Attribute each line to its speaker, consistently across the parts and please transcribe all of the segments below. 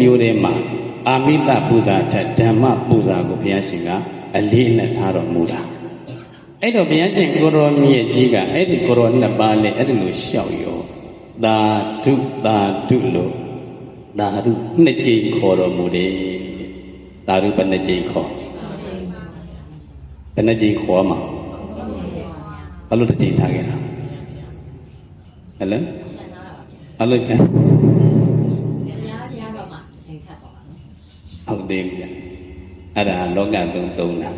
Speaker 1: မျိုးထဲမှာအာမိတပူဇာထက်ဓမ္မပူဇာကိုဘုရားရှင်ကအလေးနဲ့ထားတော်မူတာအဲ့တော့ဘုရားရှင်ကိုရောမြတ်ကြီးကအဲ့ဒီကိုရောနှစ်ပါးနဲ့အဲ့ဒီလိုလျှောက်ရောသာဓုသာဓုလို့သာဓုနှစ်ကြိမ်ခေါ်တော်မူတယ်သာဓုဘယ်နှစ်ကြိမ်ခေါ်ဘယ်နှစ်ကြိမ်ခေါ်မှာဘယ်လိုတစ်ကြိမ်ထားခဲ့တာဟဲ့လေအဲ့လိုချင်ဟုတ်သေးပြီအဲ့ဒါလောကသုံးတာ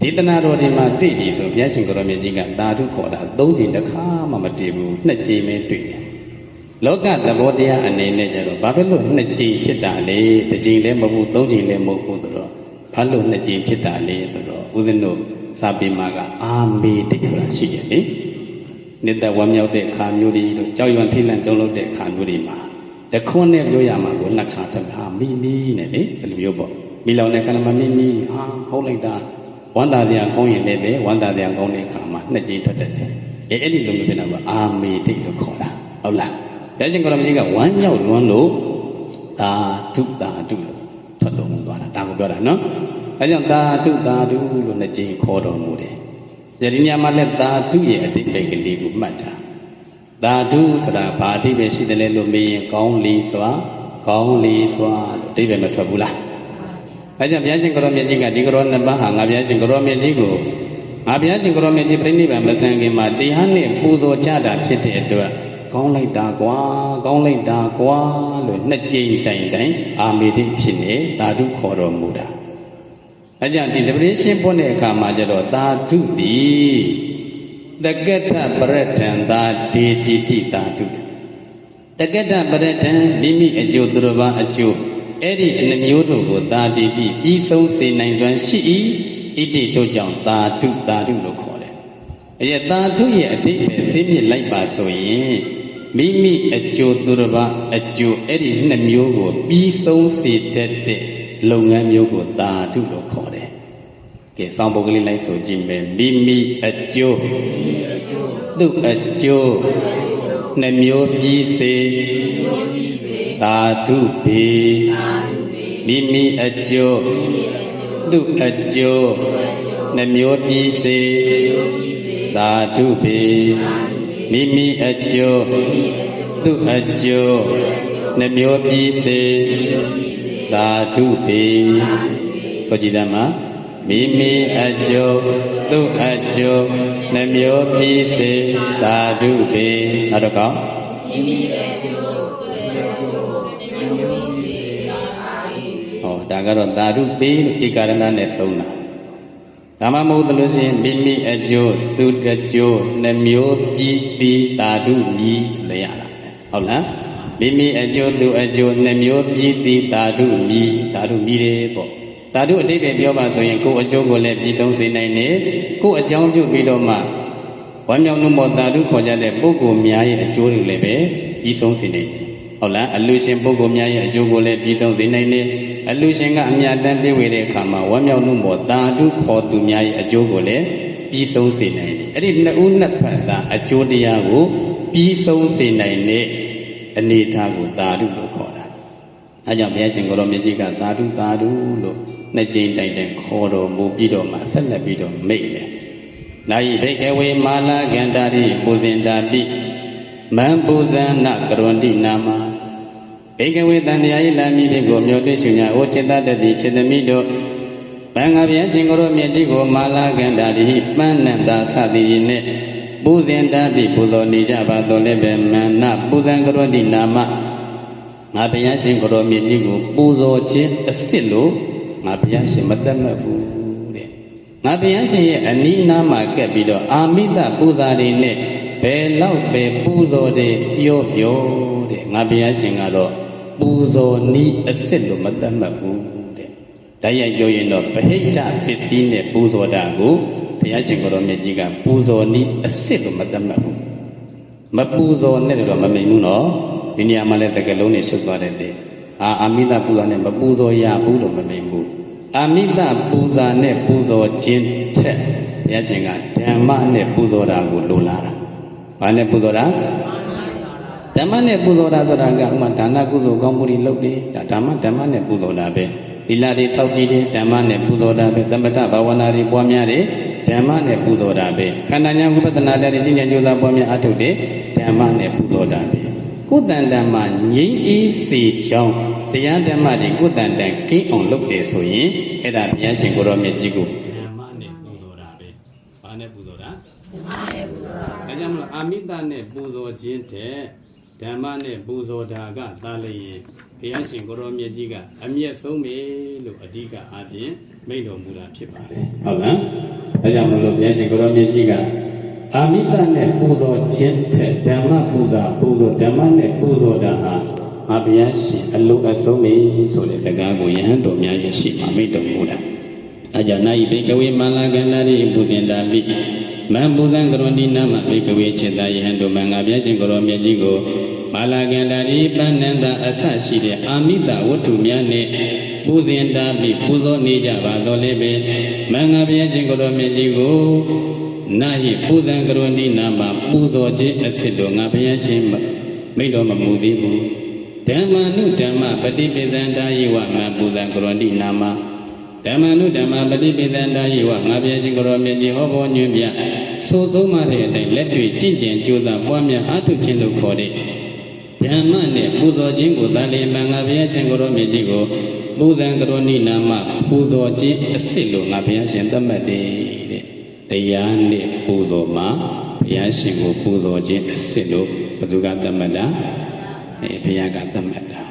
Speaker 1: ဒေသနာတော်ဒီမှာတွေ့ပြီဆိုဘုရားရှင်ကိုရောမြတ်ကြီးကသာဓုခေါ်တာ၃ကြိမ်တစ်ခါမှမတွေ့ဘူးနှစ်ကြိမ်ပဲတွေ့တယ်လောကသဘောတရားအနေနဲ့ကျတော့ဘာဖြစ်လို့နှစ်ကြိမ်ဖြစ်တာလဲတစ်ကြိမ်လည်းမဟုတ်ဘူး၃ကြိမ်လည်းမဟုတ်ဘူးဆိုတော့ဘာလို့နှစ်ကြိမ်ဖြစ်တာလဲဆိုတော့ဦးဇင်းတို့စာပေမှာကအာမေတိဆိုတာရှိတယ်လေနိတ္တဝမ်းမြောက်တဲ့ခါမျိုးတွေတို့ကြောက်ရွံ့ထိတ်လန့်တုန်လှုပ်တဲ့ခါမျိုးတွေမှာတခွန်းနဲ့ပြောရမှာကိုနှစ်ခါတခါမိနဲ့လေဘယ်လိုမျိုးပေါ့မိလောင်တဲ့ခါမှာမိဟာဟုတ်လိုက်တာဝန္တာတရားကောင်းရင်လည်းပဲဝန္တာတရားကောင်းတဲ့ခါမှာနှစ်ကြိမ်ထွက်တတ်တယ်အဲ့ဒီလိုမျိုးဖြစ်တာကအာမေတိလို့ခေါ်တာဟုတ်လားဘုရားရှင်ကိုရမကြီးကဝမ်းမြောက်လွန်းလို့သာဓုလို့ထွက်တော်မူသွားတာဒါကိုပြောတာနော်အဲကြောင့်သာဓုလို့နှစ်ကြိမ်ခေါ်တော်မူတယ်ဒီနေရာမှာလည်းသာဓုရဲ့အတိတ်ပဲကလေးကိုမှတ်တာသာဓုဆိုတာဘာအတိတ်ပဲရှိတယ်လဲလို့မေးရင်ကောင်းလီစွာလို့အတိတ်ပဲမထွက်ဘူးလားအဲကြောင့်ဘုရားရှင်ကိုရောမြတ်ကြီးကဒီကိုရောနှစ်ပါးဟာငါဘုရားရှင်ကိုရောမြတ်ကြီးကိုငါဘုရားရှင်ကိုရောမြတ်ကြီးပြိဋိဘံမဆန်ခင်မှာတရားနဲ့ပူဇော်ကြတာဖြစ်တဲ့အတွက်ကောင်းလိုက်တာကွာလို့နှစ်ကြိမ်တိုင်အာမေတိဖြစ်နေသာဓုခေါ်တော်မူတာအဲကြောင့်ဒီတပည့်ရှင်းပွင့်တဲ့အခါမှာကျတော့သာဓုသည်တက္ကထပရတ္ထံသာဒေတိတိသာဓုတက္ကထပရတ္ထံမိမိအကျိုးသူတော်ဘာအကျိုးအဲ့ဒီအနှမျိုးတို့ကိုသာတိတိပြီးဆုံးစေနိုင်စွမ်းရှိ၏ဣတိတို့ကြောင့်သာဓုလို့ခေါ်တယ်အဲ့ဒီသာဓုရဲ့အတိတ်ပဲသိမြစ်လိုက်ပါဆိုရင်မိမိအကျိုးသူတော်ဘာအကျိုးအဲ့ဒီနှစ်မျိုးကိုပြီးဆုံးစေတတ်တဲ့လုပ်ငန်းမျိုးကိုသာဓုလို့ခေါ်တယ်ကဲစောင်းပုဂ္ဂလိလိုက်ဆိုကြည့်မယ်မိမိအကျိုးသူ့အကျိုးနှစ်မျိုးပြီးစေသာဓုပေမိမိအကျိုးသူ့အကျိုးနှစ်မျိုးပြီးစေသာဓုပေမိမိအကျိုးသူ့အကျိုးနှစ်မျိုးပြီးစေသာဓုပေဆိုကြည်တယ်မှာမိမိအကျိုးသူ့အကျိုးနှမျိုးပြီးစေသာဓုပေနောက်တော့ကောင်းမိမိအကျိုးသူ့အကျိုးနှမျိုးပြီးစေသာဓုပေဟောဒါကတော့သာဓုပေလို့ဧကရဏနဲ့ဆုံးတာဒါမှမဟုတ်လို့ရှိရင်မိမိအကျိုးသူ့အကျိုးနှမျိုးပြီးသည်သာဓုမြည်လို့ရတာဟုတ်လားမိမိအကျိုးသူအကျိုးနှမျိုးပြီးသည်သာဓုမြည်တယ်ပေါ့သာဓုအတိတ်ပဲပြောပါဆိုရင်ကိုယ်အကျိုးကိုလည်းပြည်ဆုံးစေနိုင်တယ်ကိုယ်အကြောင်းပြုပြီးတော့မှဝမ်းမြောက်မှုမောသာဓုခေါ်ကြတဲ့ပုဂ္ဂိုလ်များရဲ့အကျိုးတွေလည်းပဲပြည်ဆုံးစေနိုင်တယ်ဟုတ်လားအလူရှင်ပုဂ္ဂိုလ်များရဲ့အကျိုးကိုလည်းပြည်ဆုံးစေနိုင်တယ်အလူရှင်ကအမြတ်တမ်းပြည့်ဝတဲ့အခါမှာဝမ်းမြောက်မှုမောသာဓုခေါ်သူများရဲ့အကျိုးကိုလည်းပြည်ဆုံးစေနိုင်တယ်အဲ့ဒီနှစ်ဦးနှစ်ဖက်သာအကျိုးတရားကိုပြည်ဆုံးစေနိုင်တဲ့အနေထားကိုသာဓုလို့ခေါ်တာအဲကြောင့်ဘုရားရှင်ကိုရောမြတ်ကြီးကသာဓုလို့နှစ်ကြိမ်တိုင်ခေါ်တော်မူပြီးတော့မှဆက်လက်ပြီးတော့မိတ်တယ်။နာယိဘိကဝေမာလာကန္တာရိပူဇင်တာပိမံပူဇန္နကရွန်တိနာမဘိကဝေတန်တရားဤလာမည်ဖြင့်ကိုမြောတွေ့ရှင်ညာဩจิตတတိจิตသမီးတို့ဘင်္ဂဗျာရှင်ကိုရောမြတ်တိကိုမာလာကန္တာရိပန်းနန္တာသတိရနှင့်ပူဇင်တာပိပူဇော်နေကြပါတော်လည်းပဲမန္နပူဇံကရွန်တိနာမငါဘုရားရှင်ကိုရောမြတ်ကြီးကိုပူဇော်ခြင်းအစ်စ်လို့ငါဘုရားရှင်မတတ်မှတ်ဘူးတဲ့ငါဘုရားရှင်ရဲ့အနီးနားမှာကပ်ပြီးတော့အာမိတပူဇာတွေနဲ့ဘယ်လောက်ပဲပူဇော်တယ်ပြောတဲ့ငါဘုရားရှင်ကတော့ပူဇော်နည်းအစ်စ်လို့မတတ်မှတ်ဘူးတဲ့ဒါရိုက်ပြောရင်တော့ဗဟိတပစ္စည်းနဲ့ပူဇော်တာကိုဘုရားရှင်ကိုယ်တော်မြတ်ကြီးကပူဇော်နည်းအစ်စ်လို့မတတ်မှတ်ဘူးမပူဇော်နဲ့တော့မမိန်ဘူးနော်ဒီနေရာမှာလည်းစကားလုံးတွေရှုပ်သွားတယ်လေအာမိတပူဇာနဲ့မပူဇော်ရဘူးလို့မမိန်ဘူးအာမိတပူဇာနဲ့ပူဇော်ခြင်းထက်ဘုရားရှင်ကဓမ္မနဲ့ပူဇော်တာကိုလိုလားတာ။ဘာနဲ့ပူဇော်တာ? ဓ ဓမ္မနဲ့ပူဇော်တာဆိုတာကဥမာဒါနကုသိုလ်ကောင်းမှုတွေလုပ်တယ်ဒါဓမ္မနဲ့ပူဇော်တာပဲသီလတွေစောင့်ကြည့်တယ်ဓမ္မနဲ့ပူဇော်တာပဲသမထဘာဝနာတွေပွားများတယ်ဓမ္မနဲ့ပူဇော်တာပဲခန္ဓာညာဝိပဿနာတရားကြီးဉာဏ်ကြိုးစားပွားများအထုတ်တယ်ဓမ္မနဲ့ပူဇော်တာပဲကိုယ်တန်တန်မှာငြိမ်းအေးစေကြောင်းတရားဓမ္မတွေကိုယ်တန်တန်ကင်းအောင်လုပ်တယ်ဆိုရင်အဲ့ဒါဘုရားရှင်ကိုရောမြတ်ကြီးကိုဓမ္မနဲ့ပူဇော်တာပဲဘာနဲ့ပူဇော်တာဓမ္မနဲ့ပူဇော်တာဒါကြောင့်မလို့အာမိတနဲ့ပူဇော်ခြင်းတဲ့ဓမ္မနဲ့ပူဇော်တာကသာလျင်ဘုရားရှင်ကိုရောမြတ်ကြီးကအမျက်ဆုံးပဲလို့အဓိကအားဖြင့်မိန့်တော်မူတာဖြစ်ပါတယ်ဟုတ်လားဒါကြောင့်မလို့ဘုရားရှင်ကိုရောမြတ်ကြီးကအာမိတနဲ့ပူဇော်ခြင်းတဲ့ဓမ္မပူဇော်ဓမ္မနဲ့ပူဇော်တာဟာအဘုရားရှင်အလုံးအစုံပဲဆိုတဲ့တရားကိုယဟန်တော်များရဲ့ရှိမှမိန့်တော်မူတာအကြောင်းနာယိဘေကဝေမန္လာကန္တာရိပုသင်တာပိမံပူဇံကရွန်ဒီနာမဘေကဝေจิตာယဟန်တို့မင်္ဂဘုရားရှင်ကိုရောမြတ်ကြီးကိုမာလာကန္တာရိပဏ္ဏန္တာအဆရှိတဲ့အာမိတဝတ္ထုများနဲ့ပူဇင်တာပိပူဇော်နေကြပါတော်လည်းပဲမင်္ဂဘုရားရှင်ကိုရောမြတ်ကြီးကိုနာယိပူဇံကရွန်ဒီနာမပူဇော်ခြင်းအစစ်တော်ငါဘုရားရှင်မိန့်တော်မမူသေးဘူးဓမ္မနုဓမ္မပฏิပိသန္တာယိဝမပူဇံကရွန်ဒီနာမဓမ္မနုဓမ္မပฏิပိသန္တာယိဝငါဘုရားရှင်ကိုရောမြတ်ကြီးဟောပေါ်ညွှန်ပြဆိုဆုံးမတဲ့အတိုင်းလက်တွေ့ကြင်ကြံကြိုးစားပွားများအားထုတ်ခြင်းလို့ခေါ်တဲ့ဓမ္မနဲ့ပူဇော်ခြင်းကိုသာလေမင်္ဂဘုရားရှင်ကိုရောမြတ်ကြီးကိုပူဇံကရွန်ဒီနာမပူဇော်ခြင်းအစစ်လို့ငါဘုရားရှင်သတ်မှတ်တယ်တဲ့တရားနဲ့ပူဇော်မှာဘုရားရှင်ကိုပူဇော်ခြင်းအစစ်လို့ဘယ်သူကသတ်မှတ်တာဘုရားကသတ်မှတ်တာ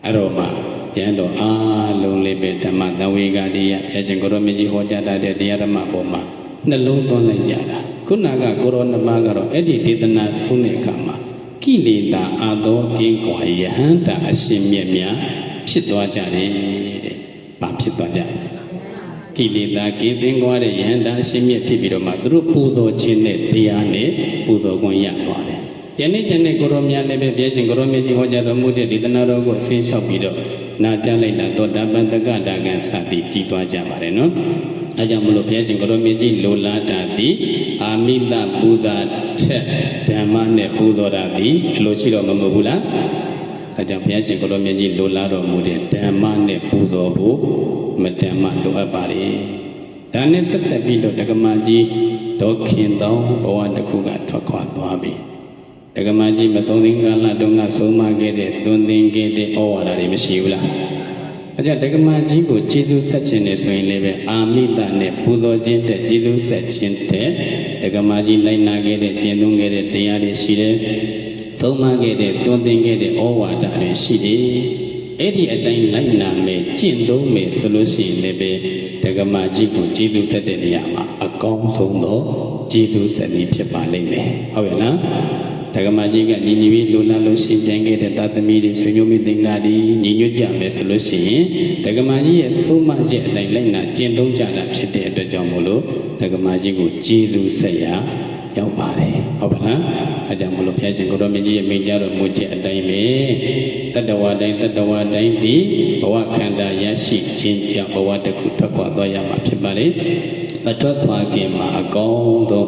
Speaker 1: အဲ့တော့မှပြန်တော့အားလုံးလေးပဲဓမ္မသဝေကတရားဘုရားရှင်ကိုရောမြတ်ကြီးဟောကြားတဲ့တရားဓမ္မပေါ်မှာနှလုံးသွင်းလိုက်ကြတာခုနကကိုရောနမကတော့အဲ့ဒီဒေသနာဆုံးတဲ့အခါမှာကိလေသာအာသောကင်းကွာယဟန္တာအရှင်မြတ်များဖြစ်သွားကြတယ်တဲ့။ဘာဖြစ်သွားကြလဲ။ကိလေသာကင်းစင်ကွာတဲ့ယဟန္တာအရှင်မြတ်ဖြစ်ပြီးတော့မှသူတို့ပူဇော်ခြင်းနဲ့တရားနဲ့ပူဇော်ခွင့်ရသွားတယ်။ယနေ့ကိုရောမြတ်လည်းပဲပြည့်စုံကိုရောမြတ်ကြီးဟောကြားတော်မူတဲ့ဒေသနာတော်ကိုအစဉ်လျှောက်ပြီးတော့နာကြားလိုက်တာသောတာပန်တက္ကတာကံစသည်ကြည်သွားကြပါတယ်နော်။အဲကြောင့်မလို့ဘုရားရှင်ကိုရောမြတ်ကြီးလိုလားတာသည်အာမိတပူဇာထက်ဓမ္မနဲ့ပူဇော်တာသည်အလိုရှိတော့မမဟုတ်ဘူးလား။အဲကြောင့်ဘုရားရှင်ကိုရောမြတ်ကြီးလိုလားတော်မူတဲ့ဓမ္မနဲ့ပူဇော်ဖို့မတန်မှလိုအပ်ပါလေ။ဒါနဲ့ဆက်ဆက်ပြီးတော့ဒကမာကြီးဒေါခင်တောင်းဘဝတစ်ခုကထွက်ခွာသွားပြီ။ဒကမာကြီးမဆုံးသေးကာလတုန်းကဆုံးမခဲ့တဲ့သွန်သင်ခဲ့တဲ့ဩဝါဒတွေမရှိဘူးလား။အဲကြောင့်ဒကမာကြီးကိုကျေးဇူးဆက်ခြင်းနဲ့ဆိုရင်လည်းပဲအာမိတနဲ့ပူဇော်ခြင်းတဲ့ကျေးဇူးဆက်ခြင်းတဲ့ဒကမာကြီးလိုက်နာခဲ့တဲ့ကျင့်သုံးခဲ့တဲ့တရားတွေရှိတယ်။ဆုံးမခဲ့တဲ့သွန်သင်ခဲ့တဲ့ဩဝါဒတွေရှိတယ်။အဲ့ဒီအတိုင်းလိုက်နာမယ်ကျင့်သုံးမယ်ဆိုလို့ရှိရင်လည်းပဲဒကမာကြီးကိုကျေးဇူးဆက်တဲ့နေရာမှာအကောင်းဆုံးသောကျေးဇူးဆက်နည်းဖြစ်ပါလိမ့်မယ်။ဟုတ်ရဲ့လား။ဒကမာကြီးကညီညီပြီးလိုလားလို့ရှင်းကြံခဲ့တဲ့သာသမီတွေဆွေမျိုးမိသင်္ကာတွေညီညွတ်ကြမယ်ဆိုလို့ရှိရင်ဒကမာကြီးရဲ့ဆုံးမချက်အတိုင်းလိုက်နာကျင့်သုံးကြတာဖြစ်တဲ့အတွက်ကြောင့်မို့လို့ဒကမာကြီးကိုကျေးဇူးဆက်ရရောက်ပါတယ်ဟုတ်ပါလားအဲကြောင့်မို့လို့ဘုရားရှင်ကိုရောမြတ်ကြီးရဲ့မိန့်ကြားတော်မူချက်အတိုင်းပဲတတ္တဝါတိုင်းသည်ဘဝခန္ဓာရရှိခြင်းကြောင့်ဘဝတစ်ခုထွက်ခွာသွားရမှာဖြစ်ပါလေမထွက်ခွာခင်မှာအကောင်းသော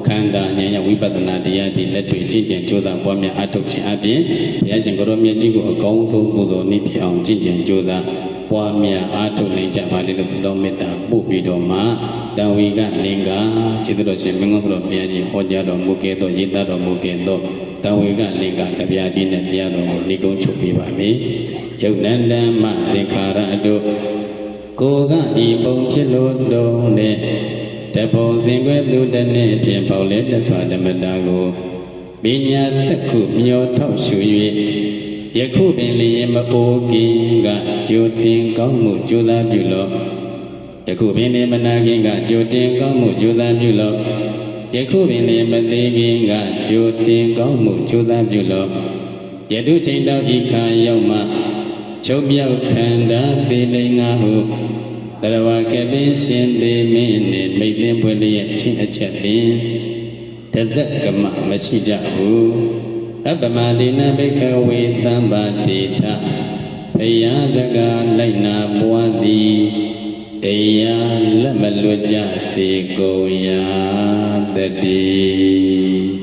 Speaker 1: ခန္ဓာဉာဏ်ဝိပဿနာတရားဒီလက်တွေ့ကျင့်ကြံကြိုးစားပွားများအထောက်ခြင်းအပြင်ဘုရားရှင်ကိုရောမြတ်ကြီးကိုအကောင်းဆုံးပူဇော်နည်းဖြစ်အောင်ကျင့်ကြံကြိုးစားပွားများအားထုတ်နိုင်ကြပါလေလို့ဆုတောင်းမေတ္တာပို့ပြီးတော့မှတံဝေကလင်္ကာကျေးဇူးတော်ရှင်မင်္ဂလာတော်ဘုရားကြီးဟောကြားတော်မူခဲ့သောရေးသားတော်မူခဲ့သောတံဝေကလင်္ကာတရားကြီးနဲ့တရားတော်ကိုနှိကုံးချုပ်ပြပါမယ်ယုတ်နန္တမသင်္ခါရတို့ကိုကဤပုံဖြစ်လို့တုံးတဲ့တပုံစင်ွယ်သူတနေ့ဖြင့်ပေါ့လေတဆွာဓမ္မတာကိုပညာစက္ခုမျောထောက်ရှု၍ယခုပင်လျင်မအိုကင်ကကြိုတင်ကောင်းမှုကြိုးစားပြုလော့ယခုပင်လျင်မနာခင်ကကြိုတင်ကောင်းမှုကြိုးစားပြုလော့ယခုပင်လျင်မသေးခင်ကကြိုတင်ကောင်းမှုကြိုးစားပြုလော့ယတုချိန်တော်ဤခါရောက်မှချုပ်မြောက်ခန္ဓာပေလိန်ငါဟုတရဝကပင်ရှင်သေးမင်းနှင့်မိတ်သင်ပွေလျက်ချင်းအချက်ပင်တဇက်ကမမရှိကြဘူးအပမဒိနဘိကဝေသံပါတိထဘုရားစကားလိုက်နာပွားသည်တရားလက်မလွတ်ကြစေကုန်ရာတည်း